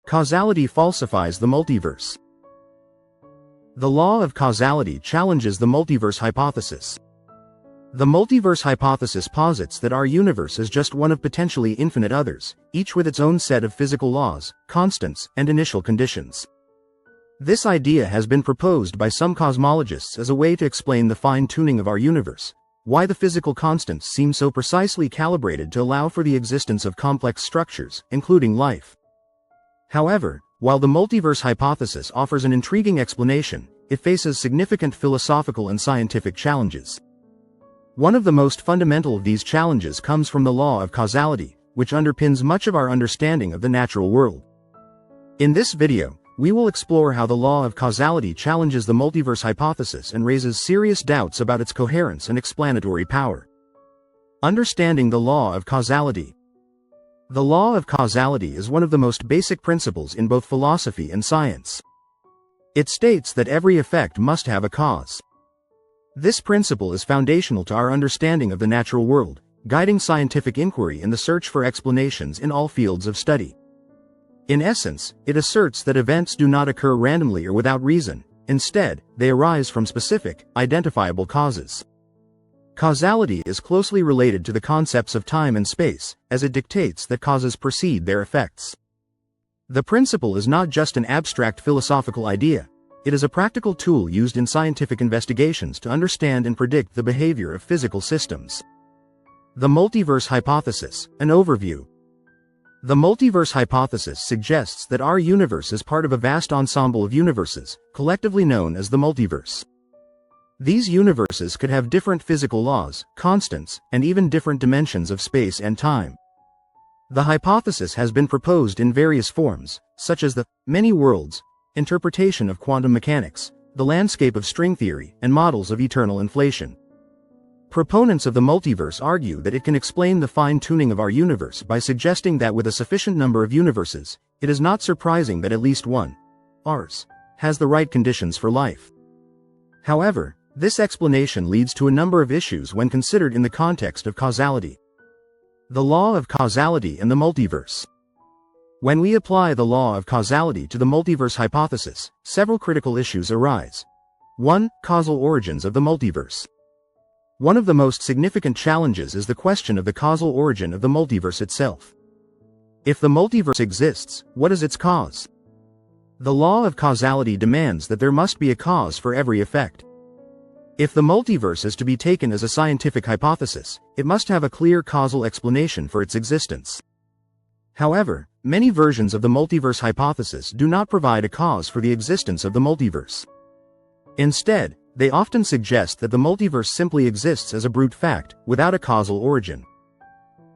Causality falsifies the multiverse. The law of causality challenges the multiverse hypothesis. The multiverse hypothesis posits that our universe is just one of potentially infinite others, each with its own set of physical laws, constants, and initial conditions. This idea has been proposed by some cosmologists as a way to explain the fine-tuning of our universe, why the physical constants seem so precisely calibrated to allow for the existence of complex structures, including life. However, while the multiverse hypothesis offers an intriguing explanation, it faces significant philosophical and scientific challenges. One of the most fundamental of these challenges comes from the law of causality, which underpins much of our understanding of the natural world. In this video, we will explore how the law of causality challenges the multiverse hypothesis and raises serious doubts about its coherence and explanatory power. Understanding the law of causality. The law of causality is one of the most basic principles in both philosophy and science. It states that every effect must have a cause. This principle is foundational to our understanding of the natural world, guiding scientific inquiry in the search for explanations in all fields of study. In essence, it asserts that events do not occur randomly or without reason. Instead, they arise from specific, identifiable causes. Causality is closely related to the concepts of time and space, as it dictates that causes precede their effects. The principle is not just an abstract philosophical idea, it is a practical tool used in scientific investigations to understand and predict the behavior of physical systems. The multiverse hypothesis, an overview. The multiverse hypothesis suggests that our universe is part of a vast ensemble of universes, collectively known as the multiverse. These universes could have different physical laws, constants, and even different dimensions of space and time. The hypothesis has been proposed in various forms, such as the many worlds interpretation of quantum mechanics, the landscape of string theory, and models of eternal inflation. Proponents of the multiverse argue that it can explain the fine-tuning of our universe by suggesting that with a sufficient number of universes, it is not surprising that at least one, ours, has the right conditions for life. However, this explanation leads to a number of issues when considered in the context of causality. The law of causality and the multiverse. When we apply the law of causality to the multiverse hypothesis, several critical issues arise. 1. Causal origins of the multiverse. One of the most significant challenges is the question of the causal origin of the multiverse itself. If the multiverse exists, what is its cause? The law of causality demands that there must be a cause for every effect. If the multiverse is to be taken as a scientific hypothesis, it must have a clear causal explanation for its existence. However, many versions of the multiverse hypothesis do not provide a cause for the existence of the multiverse. Instead, they often suggest that the multiverse simply exists as a brute fact, without a causal origin.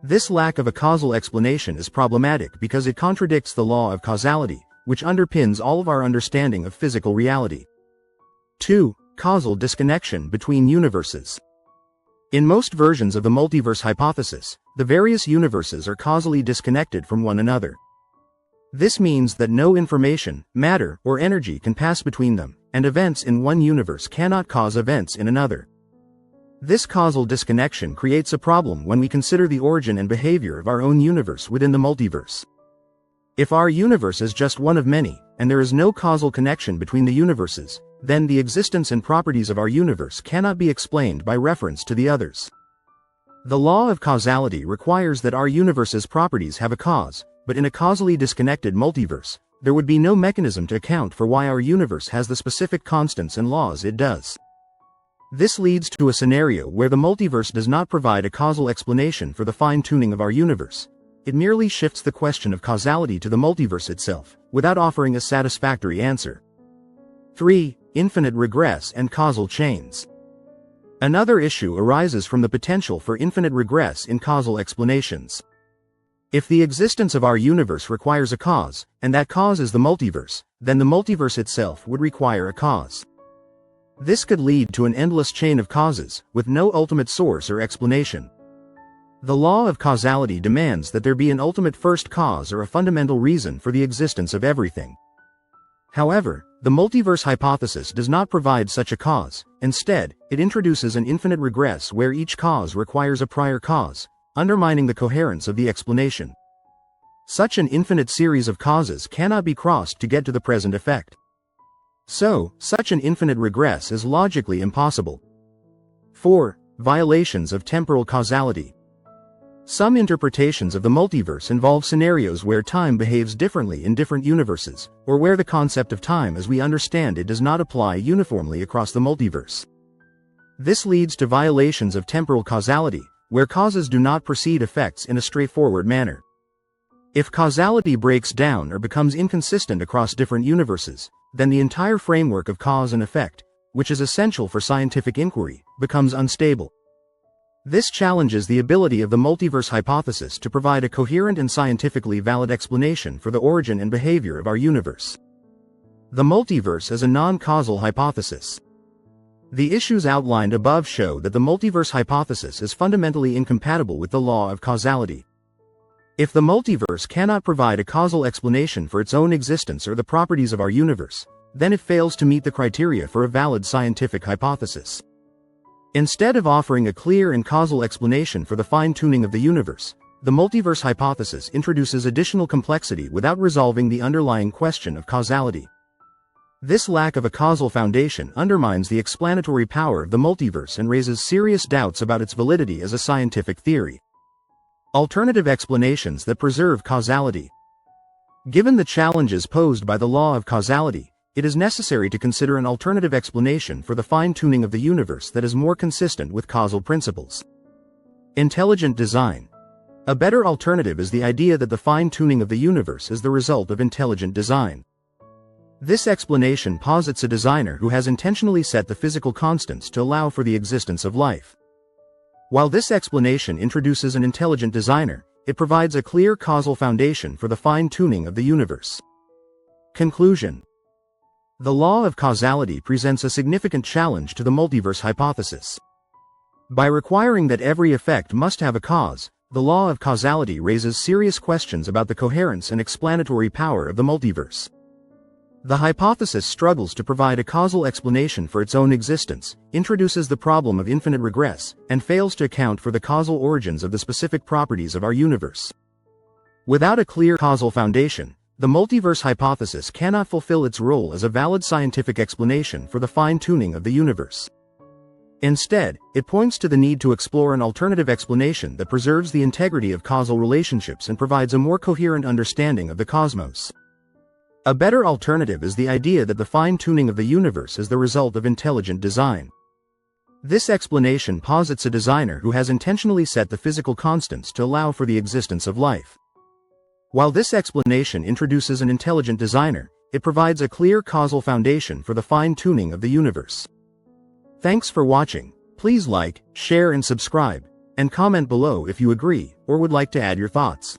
This lack of a causal explanation is problematic because it contradicts the law of causality, which underpins all of our understanding of physical reality. 2. Causal disconnection between universes. In most versions of the multiverse hypothesis, the various universes are causally disconnected from one another. This means that no information, matter, or energy can pass between them, and events in one universe cannot cause events in another. This causal disconnection creates a problem when we consider the origin and behavior of our own universe within the multiverse. If our universe is just one of many, and there is no causal connection between the universes, then the existence and properties of our universe cannot be explained by reference to the others. The law of causality requires that our universe's properties have a cause, but in a causally disconnected multiverse, there would be no mechanism to account for why our universe has the specific constants and laws it does. This leads to a scenario where the multiverse does not provide a causal explanation for the fine-tuning of our universe. It merely shifts the question of causality to the multiverse itself, without offering a satisfactory answer. 3. Infinite regress and causal chains. Another issue arises from the potential for infinite regress in causal explanations. If the existence of our universe requires a cause, and that cause is the multiverse, then the multiverse itself would require a cause. This could lead to an endless chain of causes, with no ultimate source or explanation. The law of causality demands that there be an ultimate first cause or a fundamental reason for the existence of everything. However, the multiverse hypothesis does not provide such a cause. Instead, it introduces an infinite regress where each cause requires a prior cause, undermining the coherence of the explanation. Such an infinite series of causes cannot be crossed to get to the present effect. So, such an infinite regress is logically impossible. 4. Violations of temporal causality. Some interpretations of the multiverse involve scenarios where time behaves differently in different universes, or where the concept of time as we understand it does not apply uniformly across the multiverse. This leads to violations of temporal causality, where causes do not precede effects in a straightforward manner. If causality breaks down or becomes inconsistent across different universes, then the entire framework of cause and effect, which is essential for scientific inquiry, becomes unstable. This challenges the ability of the multiverse hypothesis to provide a coherent and scientifically valid explanation for the origin and behavior of our universe. The multiverse is a non-causal hypothesis. The issues outlined above show that the multiverse hypothesis is fundamentally incompatible with the law of causality. If the multiverse cannot provide a causal explanation for its own existence or the properties of our universe, then it fails to meet the criteria for a valid scientific hypothesis. Instead of offering a clear and causal explanation for the fine-tuning of the universe, the multiverse hypothesis introduces additional complexity without resolving the underlying question of causality. This lack of a causal foundation undermines the explanatory power of the multiverse and raises serious doubts about its validity as a scientific theory. Alternative explanations that preserve causality. Given the challenges posed by the law of causality, it is necessary to consider an alternative explanation for the fine-tuning of the universe that is more consistent with causal principles. Intelligent design. A better alternative is the idea that the fine-tuning of the universe is the result of intelligent design. This explanation posits a designer who has intentionally set the physical constants to allow for the existence of life. While this explanation introduces an intelligent designer, it provides a clear causal foundation for the fine-tuning of the universe. Conclusion. The law of causality presents a significant challenge to the multiverse hypothesis. By requiring that every effect must have a cause, the law of causality raises serious questions about the coherence and explanatory power of the multiverse. The hypothesis struggles to provide a causal explanation for its own existence, introduces the problem of infinite regress, and fails to account for the causal origins of the specific properties of our universe. Without a clear causal foundation, the multiverse hypothesis cannot fulfill its role as a valid scientific explanation for the fine-tuning of the universe. Instead, it points to the need to explore an alternative explanation that preserves the integrity of causal relationships and provides a more coherent understanding of the cosmos. A better alternative is the idea that the fine-tuning of the universe is the result of intelligent design. This explanation posits a designer who has intentionally set the physical constants to allow for the existence of life. While this explanation introduces an intelligent designer, it provides a clear causal foundation for the fine-tuning of the universe. Thanks for watching. Please like, share and subscribe, and comment below if you agree or would like to add your thoughts.